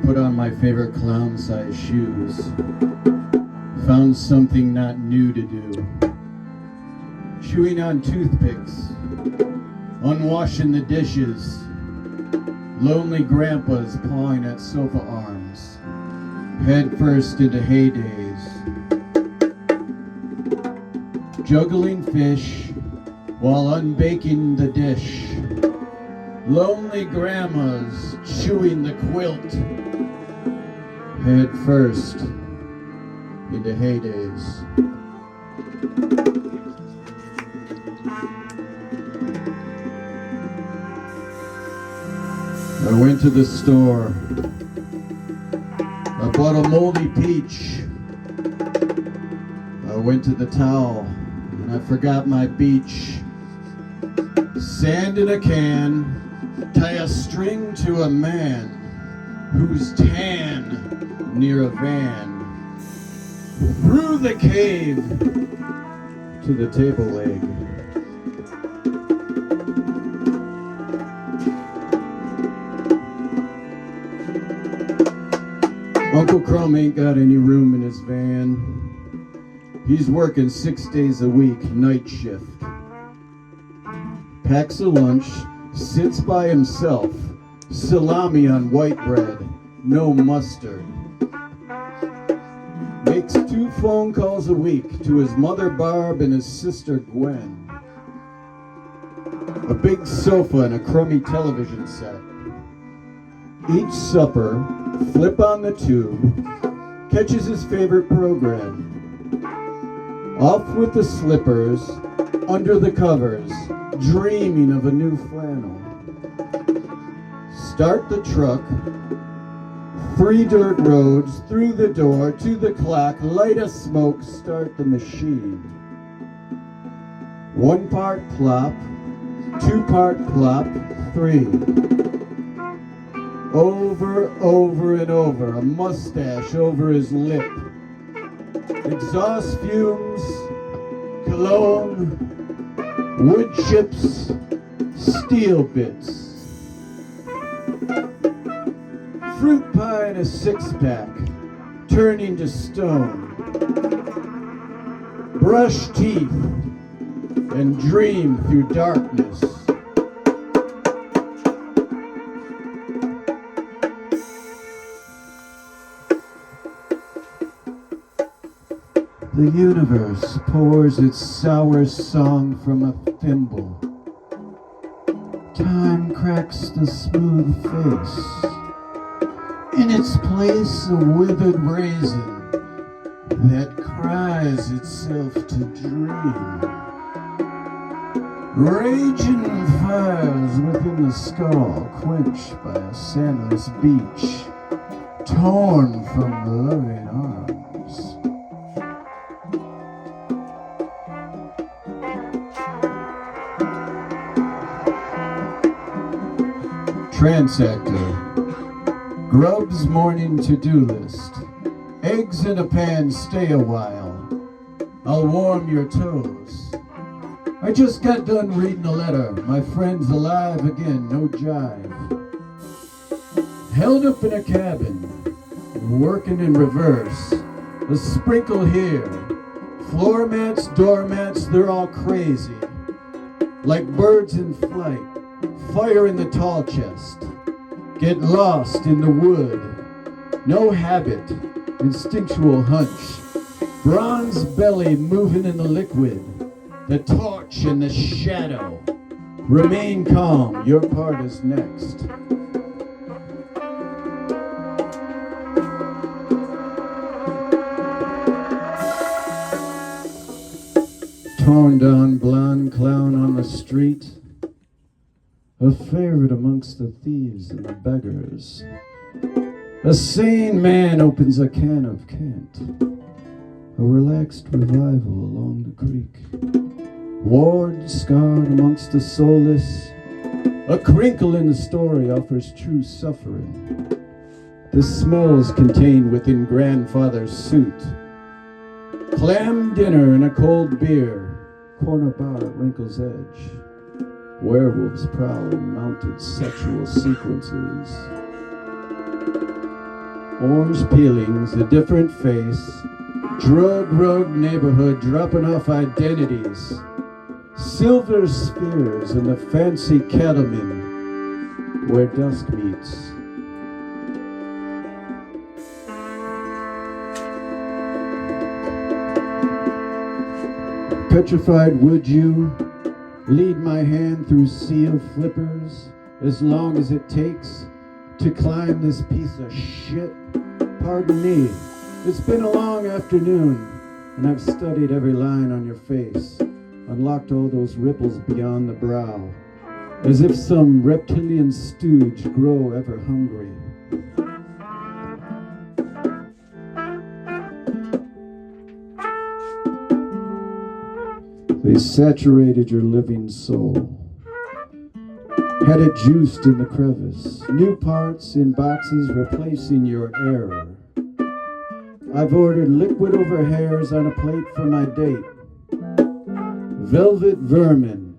put on my favorite clown-sized shoes. Found something not new to do. Chewing on toothpicks. Unwashing the dishes. Lonely grandpas pawing at sofa arms. Head first into heydays. Juggling fish while unbaking the dish. Lonely grandmas chewing the quilt. Head first into heydays. I went to the store. I bought a moldy peach. I went to the towel and I forgot my beach. Sand in a can. Tie a string to a man who's tan near a van. Through the cave to the table leg. Uncle Crumb ain't got any room in his van. He's working 6 days a week, night shift. Packs a lunch. Sits by himself, salami on white bread, no mustard. Makes 2 phone calls a week to his mother Barb and his sister Gwen. A big sofa and a crummy television set. Each supper, flip on the tube, catches his favorite program. Off with the slippers, under the covers, dreaming of a new flannel. Start the truck, 3 dirt roads, through the door, to the clock, light a smoke, start the machine. 1 part plop, 2 part plop, 3. Over and over, a mustache over his lip. Exhaust fumes, cologne, wood chips, steel bits. Fruit pie in a 6-pack, turning to stone. Brush teeth and dream through darkness. The universe pours its sour song from a thimble. Time cracks the smooth face. In its place, a withered raisin that cries itself to dream. Raging fires within the skull, quenched by a sandless beach, torn from loving arms. Transactor. Grub's morning to-do list. Eggs in a pan, stay a while. I'll warm your toes. I just got done reading a letter. My friend's alive again, no jive. Held up in a cabin, working in reverse. A sprinkle here. Floor mats, doormats, they're all crazy. Like birds in flight. Fire in the tall chest. Get lost in the wood. No habit. Instinctual hunch. Bronze belly moving in the liquid. The torch and the shadow. Remain calm. Your part is next. Torn down blonde clown on the street. A favorite amongst the thieves and the beggars. A sane man opens a can of Kent. A relaxed revival along the creek. Ward scarred amongst the soulless. A crinkle in the story offers true suffering. The smells contained within grandfather's suit. Clam dinner and a cold beer. Corner bar at Wrinkle's Edge. Werewolves prowl in mounted sexual sequences. Orange peelings, a different face, drug rug neighborhood dropping off identities, silver spheres and the fancy cattlemen where dusk meets. Petrified, would you lead my hand through seal flippers as long as it takes to climb this piece of shit? Pardon me, it's been a long afternoon, and I've studied every line on your face, unlocked all those ripples beyond the brow, as if some reptilian stooge grow ever hungry. They saturated your living soul, had it juiced in the crevice, new parts in boxes replacing your error. I've ordered liquid over hairs on a plate for my date. Velvet vermin,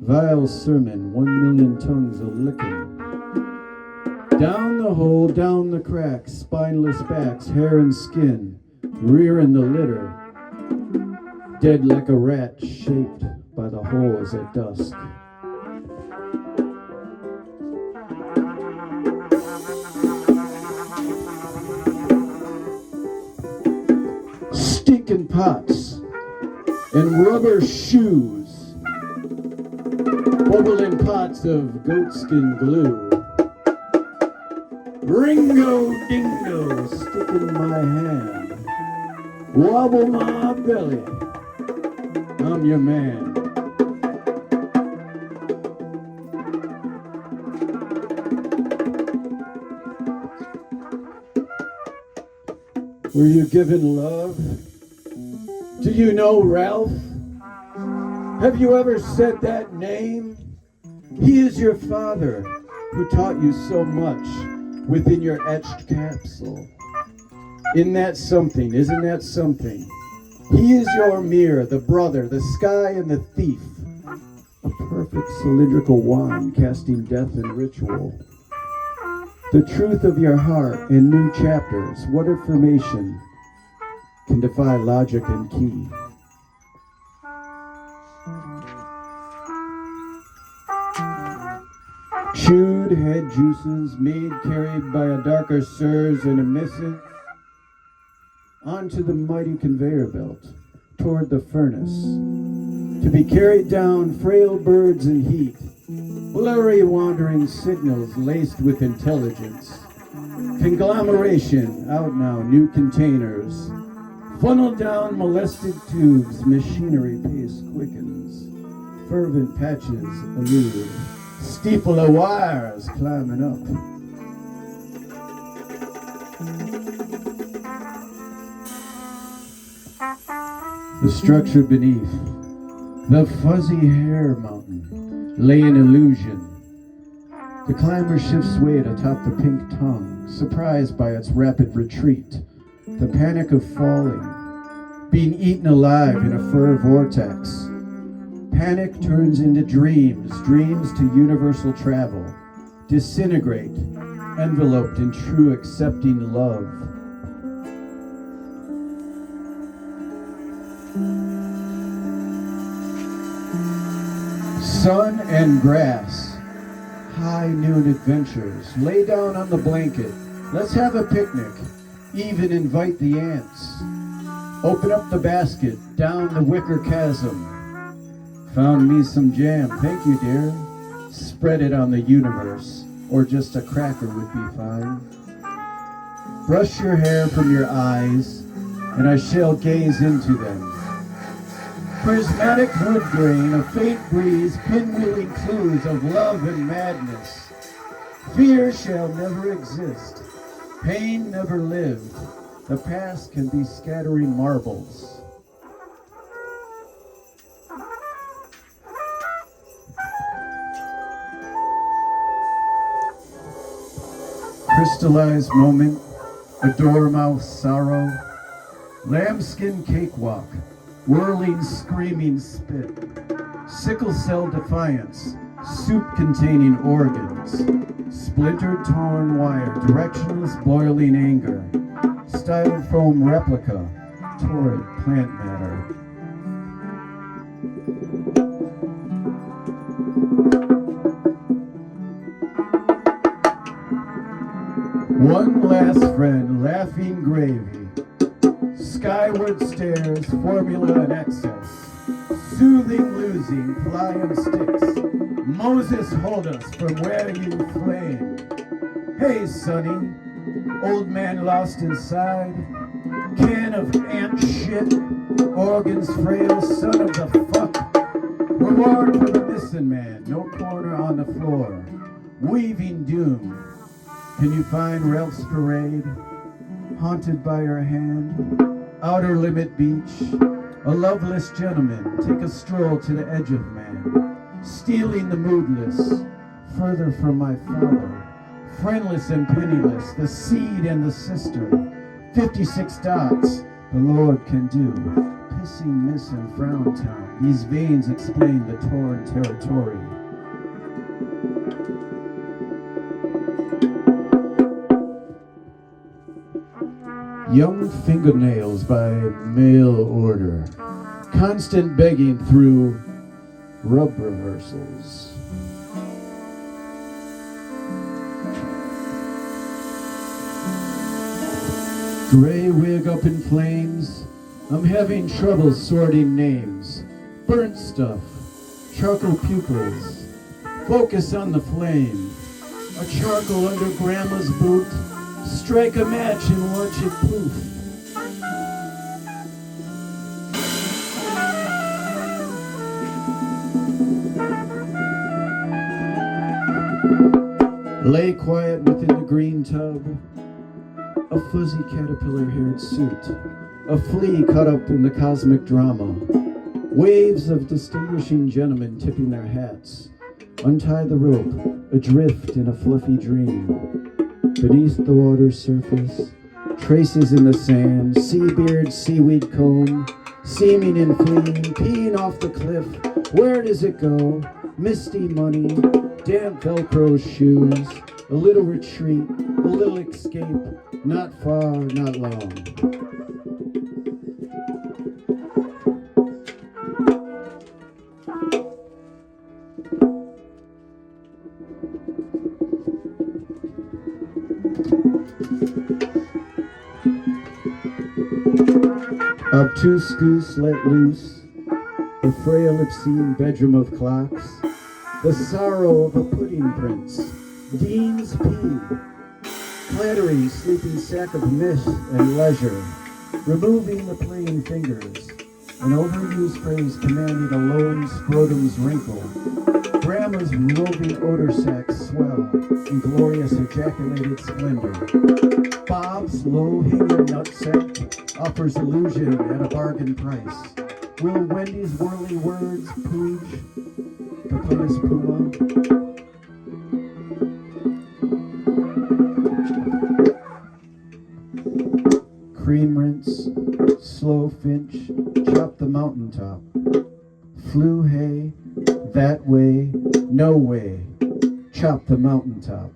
vile sermon, 1,000,000 tongues a licking. Down the hole, down the crack, spineless backs, hair and skin, rear in the litter. Dead like a rat shaped by the holes at dusk. Stinking pots and rubber shoes, bubbling pots of goatskin glue. Ringo dingo, stick in my hand, wobble my belly. I'm your man. Were you given love? Do you know Ralph? Have you ever said that name? He is your father who taught you so much within your etched capsule. Isn't that something? Isn't that something? He is your mirror, the brother, the sky, and the thief. A perfect cylindrical wand casting death and ritual. The truth of your heart in new chapters, what information can defy logic and key? Chewed head juices, made carried by a darker surge and a missive, onto the mighty conveyor belt, toward the furnace, to be carried down frail birds in heat, blurry wandering signals laced with intelligence, conglomeration, out now, new containers, funneled down molested tubes, machinery pace quickens, fervent patches elude, steeple of wires climbing up. The structure beneath, the fuzzy hair mountain, lay in illusion. The climber shifts weight atop the pink tongue, surprised by its rapid retreat, the panic of falling, being eaten alive in a fur vortex. Panic turns into dreams, dreams to universal travel, disintegrate, enveloped in true accepting love. Sun and grass, high noon adventures, lay down on the blanket, let's have a picnic, even invite the ants. Open up the basket, down the wicker chasm. Found me some jam, thank you dear. Spread it on the universe, or just a cracker would be fine. Brush your hair from your eyes, and I shall gaze into them. Prismatic wood grain, a faint breeze, pinwheeling clues of love and madness. Fear shall never exist. Pain never lived. The past can be scattering marbles. Crystallized moment, a dormouse sorrow, lambskin cakewalk, whirling, screaming spit, sickle cell defiance, soup containing organs, Splintered torn wire, directionless boiling anger, styrofoam replica, torrid plant matter. One last friend, laughing gravy, skyward stairs, formula and excess, soothing losing, flying sticks. Moses, hold us from where you flame. Hey, Sonny, old man lost inside, can of ant shit, organs frail, son of the fuck. Reward for the missing man, no corner on the floor, weaving doom. Can you find Ralph's parade, haunted by her hand? Outer Limit Beach, a loveless gentleman, take a stroll to the edge of man, stealing the moodless, further from my father, friendless and penniless, the seed and the sister, 56 dots, the Lord can do, pissing miss in Frown Town, these veins explain the torn territory. Young fingernails by mail order, constant begging through rub reversals. Gray wig up in flames, I'm having trouble sorting names. Burnt stuff, charcoal pupils, focus on the flame. A charcoal under grandma's boot, strike a match and watch it poof. Lay quiet within the green tub, a fuzzy caterpillar-haired suit, a flea caught up in the cosmic drama, waves of distinguishing gentlemen tipping their hats. Untie the rope, adrift in a fluffy dream. Beneath the water's surface, traces in the sand, sea beard, seaweed comb, seeming and fleeing, peeing off the cliff. Where does it go? Misty money, damp Velcro shoes, a little retreat, a little escape, not far, not long. Obtuse goose let loose, the frail obscene bedroom of clocks, the sorrow of a pudding prince, Dean's pea, clattering sleeping sack of myth and leisure, removing the playing fingers, an overused phrase commanding a lone scrotum's wrinkle, grandma's roving odor sacs swell in glorious ejaculated splendor. Bob's low-hanger nutsack offers illusion at a bargain price. Will Wendy's whirly words pooge the pumice puma? Cream rinse, slow finch, chop the mountaintop. Flew hay, that way, no way, chop the mountaintop.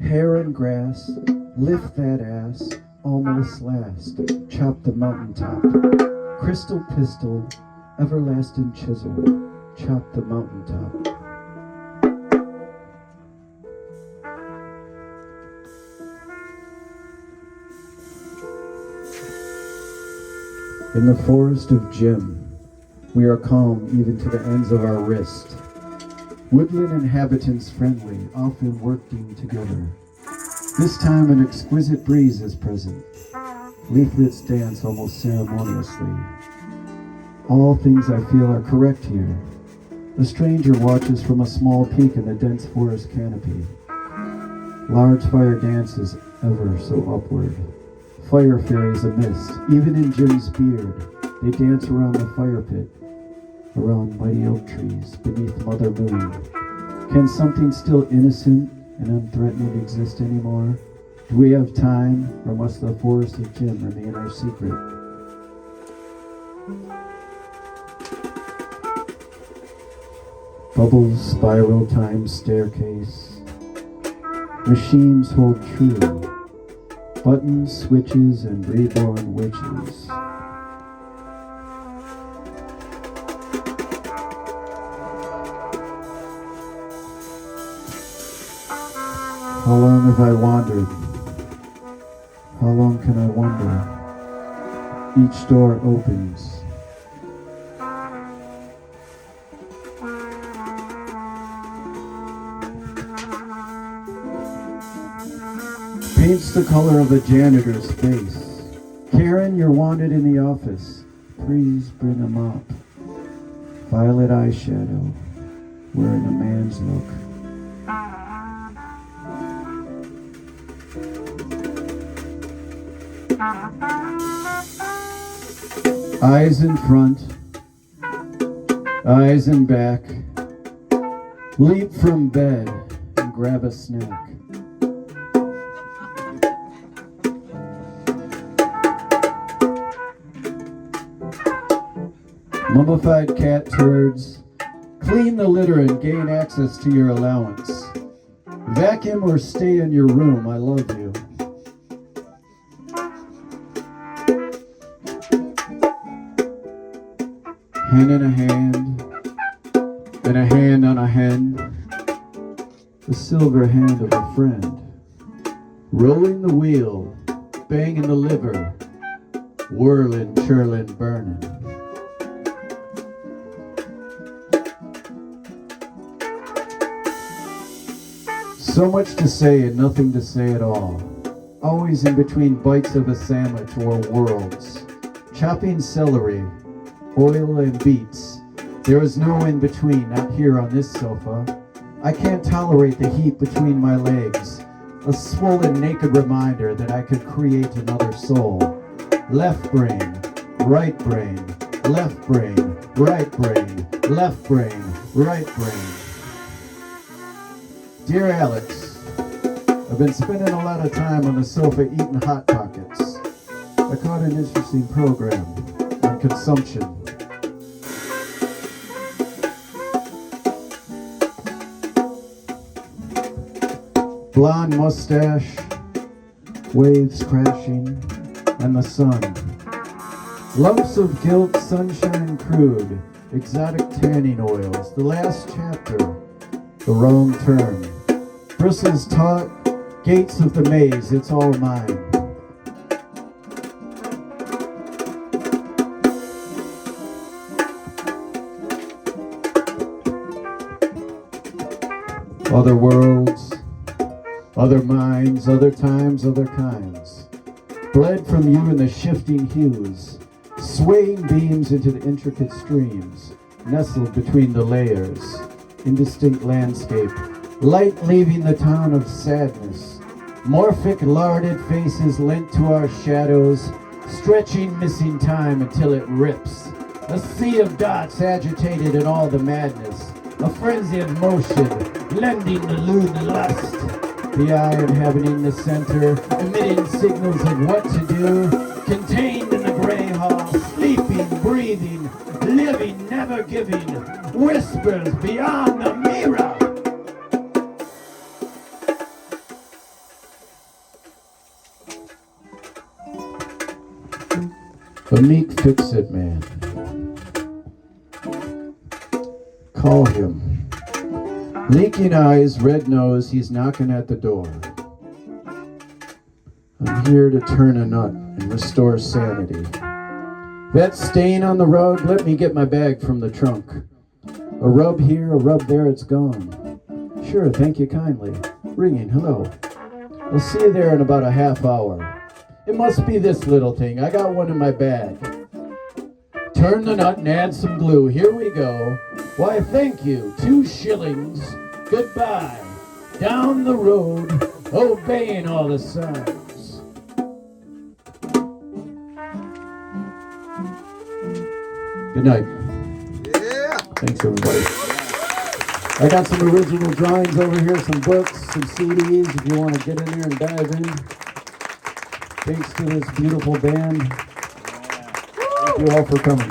Hair and grass, lift that ass, almost last, chop the mountaintop. Crystal pistol, everlasting chisel, chop the mountaintop. In the forest of Jim, we are calm even to the ends of our wrist. Woodland inhabitants friendly, often working together. This time an exquisite breeze is present. Leaflets dance almost ceremoniously. All things I feel are correct here. A stranger watches from a small peak in the dense forest canopy. Large fire dances ever so upward. Fire fairies a mist. Even in Jim's beard, they dance around the fire pit, around mighty oak trees, beneath Mother Moon. Can something still innocent and unthreatening exist anymore? Do we have time, or must the forest of Jim remain our secret? Bubbles spiral time staircase, Machines hold true. Buttons, switches, and reborn witches. How long have I wandered? How long can I wonder? Each door opens. Paints the color of a janitor's face. Karen, you're wanted in the office. Please bring a mop. Violet eyeshadow, wearing a man's look. Eyes in front, eyes in back. Leap from bed and grab a snack. Mummified cat turds. Clean the litter and gain access to your allowance. Vacuum or stay in your room, I love you. Hen in a hand, and a hand on a hen. The silver hand of a friend. Rolling the wheel, banging the liver. Whirling, churling, burning. So much to say and nothing to say at all. Always in between bites of a sandwich or worlds. Chopping celery, oil and beets. There is no in between, not here on this sofa. I can't tolerate the heat between my legs. A swollen naked reminder that I could create another soul. Left brain, right brain, left brain, right brain, left brain, right brain. Dear Alex, I've been spending a lot of time on the sofa eating Hot Pockets. I caught an interesting program on consumption. Blonde mustache, waves crashing, and the sun. Lumps of guilt, sunshine crude, exotic tanning oils, the last chapter, the wrong turn. Bristles taut, gates of the maze, it's all mine. Other worlds, other minds, other times, other kinds. Bled from you in the shifting hues, swaying beams into the intricate streams, nestled between the layers, indistinct landscape, light leaving the town of sadness, morphic larded faces lent to our shadows, stretching missing time until it rips. A sea of dots agitated in all the madness, a frenzy of motion, lending the lewd lust. The eye inhabiting the center, emitting signals of what to do, contained in the gray hall, sleeping, breathing, living, never giving, whispers beyond the mirror. A meek fix-it man. Call him. Leaking eyes, red nose, he's knocking at the door. I'm here to turn a nut and restore sanity. That stain on the rug, let me get my bag from the trunk. A rub here, a rub there, it's gone. Sure, thank you kindly. Ringing, hello. I'll see you there in about a half hour. It must be this little thing, I got one in my bag. Turn the nut and add some glue, here we go. Why, thank you, 2 shillings, goodbye. Down the road, obeying all the signs. Good night. Yeah. Thanks, everybody. I got some original drawings over here, some books, some CDs, if you want to get in there and dive in. Thanks to this beautiful band. Thank you all for coming.